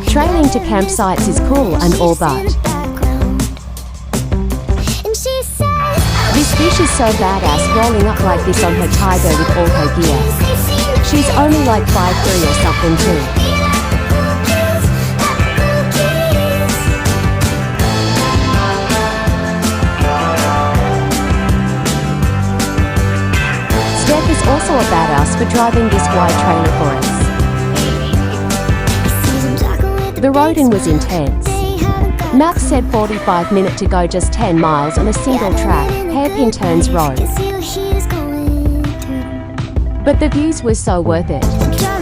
Trailing to campsites is cool and all, but this bitch is so badass rolling up like this on her Tiger with all her gear. She's only like 5'3" or something too. Steph is also a badass for driving this wide trailer for us. The roading was intense. Maps said 45 minutes to go, just 10 miles on a single track, hairpin turns road. But the views were so worth it.